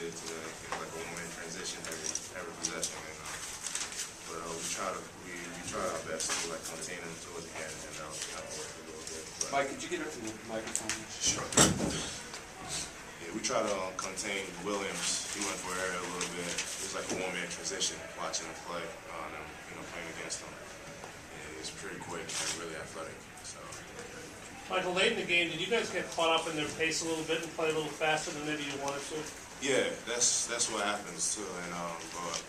it to like a one-man transition every possession. And, but we try our best to like contain them towards the end, and that was kind of worked a little bit. But Mike, could you get up to the microphone? sure. Yeah, we try to contain Williams. He went for area a little bit. It was like a one-man transition, watching him play, and playing against him. Yeah, he's pretty quick and really athletic. So. Michael, late in the game, did you guys get caught up in their pace a little bit and play a little faster than maybe you wanted to? Yeah, that's what happens too. And but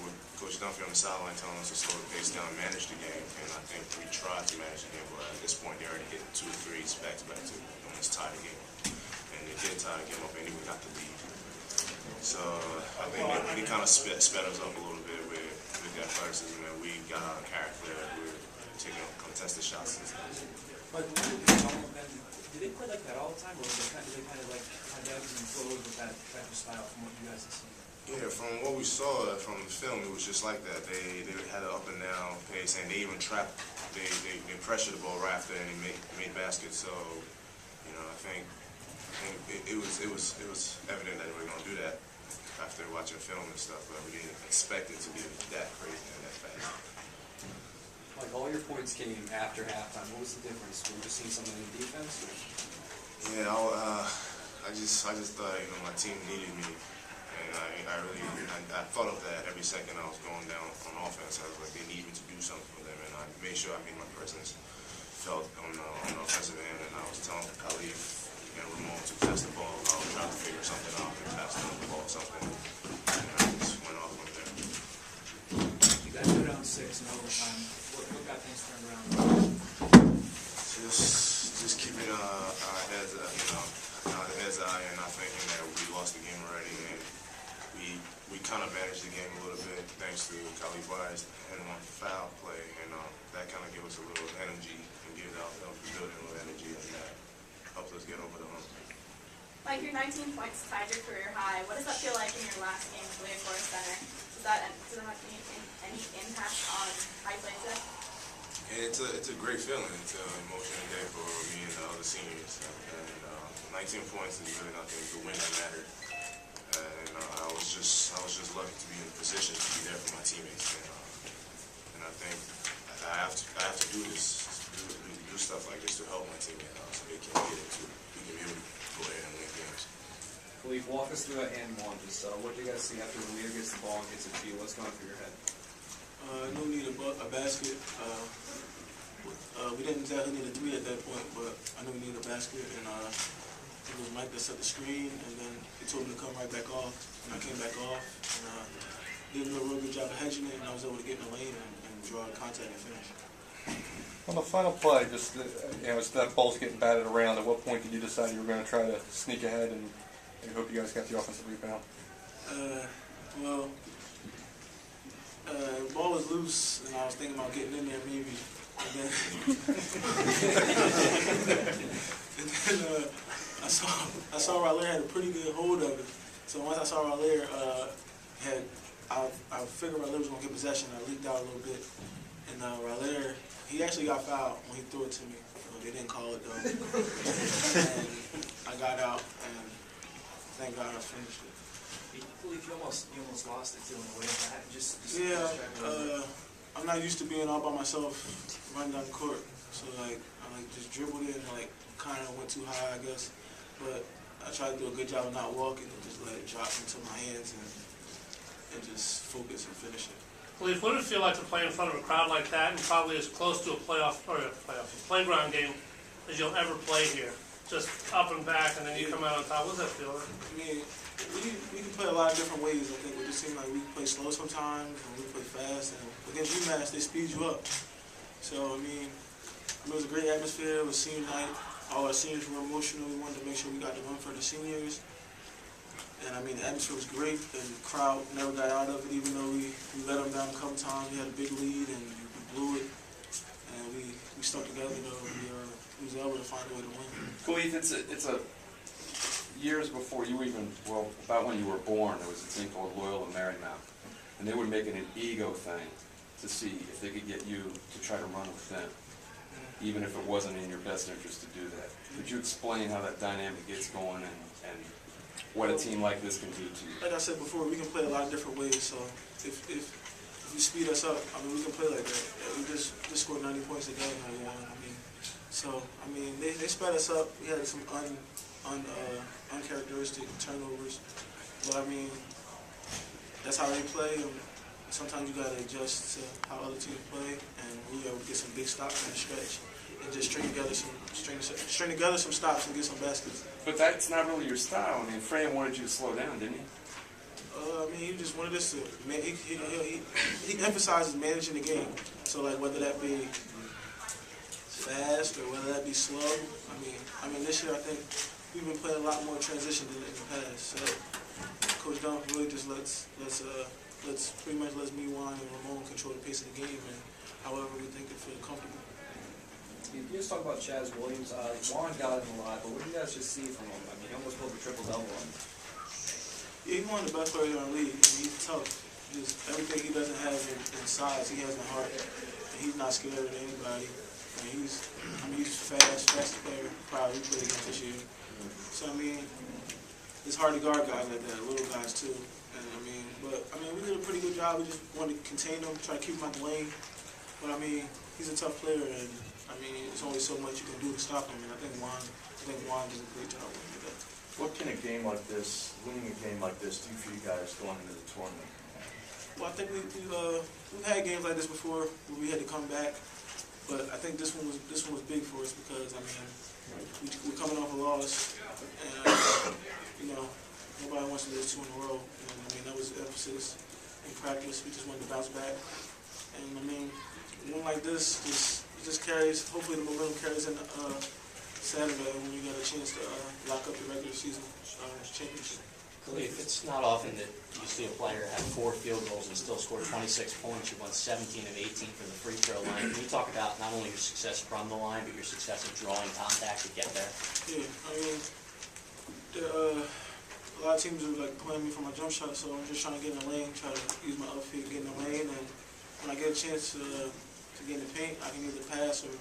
with Coach Dunphy on the sideline telling us to slow the pace down and manage the game, and I think we tried to manage the game, but at this point they already hit 2 or 3s back to back to almost tie the game. And they did tie the game up, and we got the lead. So I think they kind of sped us up a little bit with the athleticism, and we got out of character. We were taking contested shots and stuff. But did they play like that all the time, or did they kind of like have ebbs and flows with that type of style from what you guys have seen? Yeah, from what we saw from the film, it was just like that. They had an up and down pace, and they even trapped. They pressured the ball right after, and they made baskets. So, I think it was evident that they were going to do that after watching film and stuff, but we didn't expect it to be that crazy and that fast. Like, all your points came after halftime. What was the difference? Were you just seeing something in defense? Or? Yeah, I just thought my team needed me, and I thought of that every second I was going down on offense. I was like, they need me to do something for them, and I made sure I made my presence felt on the offensive end, and I was telling Khalif and Ramon to pass the ball. I was trying to figure something out and pass the ball something, and I just went off from there. You guys go down 6 in overtime. What got things turned around? Just keeping our heads up, high, and not thinking that we lost the game already. And we kind of managed the game a little bit thanks to Khalif Wyatt's and one foul play, and that kind of gave us a little energy and helped build a little energy, and that helped us get over the hump. Mike, your 19 points tied your career high. What does that feel like in your last game as Wyatt center? Does that have any impact on how you play today? And it's a great feeling. It's an emotional day for me and the other seniors. And 19 points is really nothing. The win that mattered. And I was just lucky to be in a position to be there for my teammates. And I think I have to do this, do stuff like this to help my teammates so they can get into we can really go ahead and win games. Khalif, walk us through that and one. Just what do you guys see after the leader gets the ball and gets it to you? What's going through your head? No need a basket. We didn't exactly need a 3 at that point, but I knew we needed a basket, and it was Mike that set the screen, and then he told me to come right back off, and I came back off, and did a real good job of hedging it, and I was able to get in the lane and draw contact and finish. On the final play, just as that ball's getting batted around, at what point did you decide you were going to try to sneak ahead and hope you guys got the offensive rebound? The ball was loose, and I was thinking about getting in there maybe. And then, I saw Raleigh had a pretty good hold of it. So once I saw Raleigh I figured Raleigh was going to get possession. I leaked out a little bit, and Raleigh, he actually got fouled when he threw it to me. They didn't call it though. And I got out, and thank God I finished it. Khalif, you almost lost it doing away with that. Yeah, I'm not used to being all by myself running down the court. So I just dribbled it and kind of went too high, I guess. But I tried to do a good job of not walking and just let it drop into my hands and just focus and finish it. Khalif, what did it feel like to play in front of a crowd like that and probably as close to a playground game as you'll ever play here? Just up and back, and then you come out on top. What does that feel like? I mean, we can play a lot of different ways. I think it just seems like we can play slow sometimes, and we play fast. And against UMass, they speed you up. So, I mean, it was a great atmosphere. It was senior night. All our seniors were emotional. We wanted to make sure we got the win for the seniors. And, I mean, the atmosphere was great. And the crowd never got out of it, even though we let them down a couple times. We had a big lead, and we blew it. And we stuck together, though. We was able to find a way to win. Khalif, it's a years before you even, about when you were born, there was a team called Loyola Marymount, and they would make it an ego thing to see if they could get you to try to run with them, even if it wasn't in your best interest to do that. Could you explain how that dynamic gets going and what a team like this can do to you. Like I said before, we can play a lot of different ways. So if you speed us up, I mean, we can play like that. We just scored 90 points a game. I mean, they sped us up. We had some uncharacteristic turnovers, but I mean, that's how they play. And sometimes you gotta adjust to how other teams play, and we were able to get some big stops in the stretch, and just string together some stops and get some baskets. But that's not really your style. I mean, Fran wanted you to slow down, didn't he? I mean, he just wanted us to. He emphasizes managing the game. So like whether that be fast or whether that be slow. I mean this year I think we've been playing a lot more transition than in the past. So Coach Dunn really just lets me, Juan, and Ramon control the pace of the game, and however we think it feel comfortable. You just talk about Chaz Williams. Juan got him a lot, but what do you guys just see from him? I mean, he almost pulled a triple-double on him. Yeah, he's one of the best players in our league. I mean, he's tough. Just everything he doesn't have in size, he has in heart. And he's not scared of anybody. He's fast player. Probably played against this year. So I mean, it's hard to guard guys like that, little guys too. And but we did a pretty good job. We just wanted to contain him, try to keep him out the lane. But I mean, he's a tough player, and I mean, there's only so much you can do to stop him. And I think Juan does a great job with that. What can a game like this, winning a game like this, do for you guys going into the tournament? Well, I think we've had games like this before where we had to come back, but I think this one was big for us because I mean we're coming off a loss, and nobody wants to lose 2 in a row. And I mean that was the emphasis in practice. We just wanted to bounce back, and I mean one like this just carries. Hopefully the momentum carries into Saturday when you get a chance to lock up the regular season championship. Khalif, it's not often that you see a player have 4 field goals and still score 26 points. You won 17 of 18 from the free throw line. Can you talk about not only your success from the line, but your success of drawing contact to get there? Yeah, I mean, a lot of teams are like playing me for my jump shot, so I'm just trying to get in the lane, try to use my up feet, get in the lane, and when I get a chance to get in the paint, I can either pass or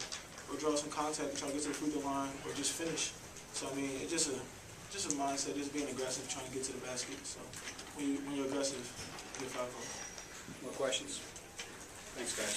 draw some contact and try to get to the free throw line or just finish. So I mean, it's just a mindset, just being aggressive, trying to get to the basket. So when you're aggressive, you get foul calls. More questions? Thanks, guys.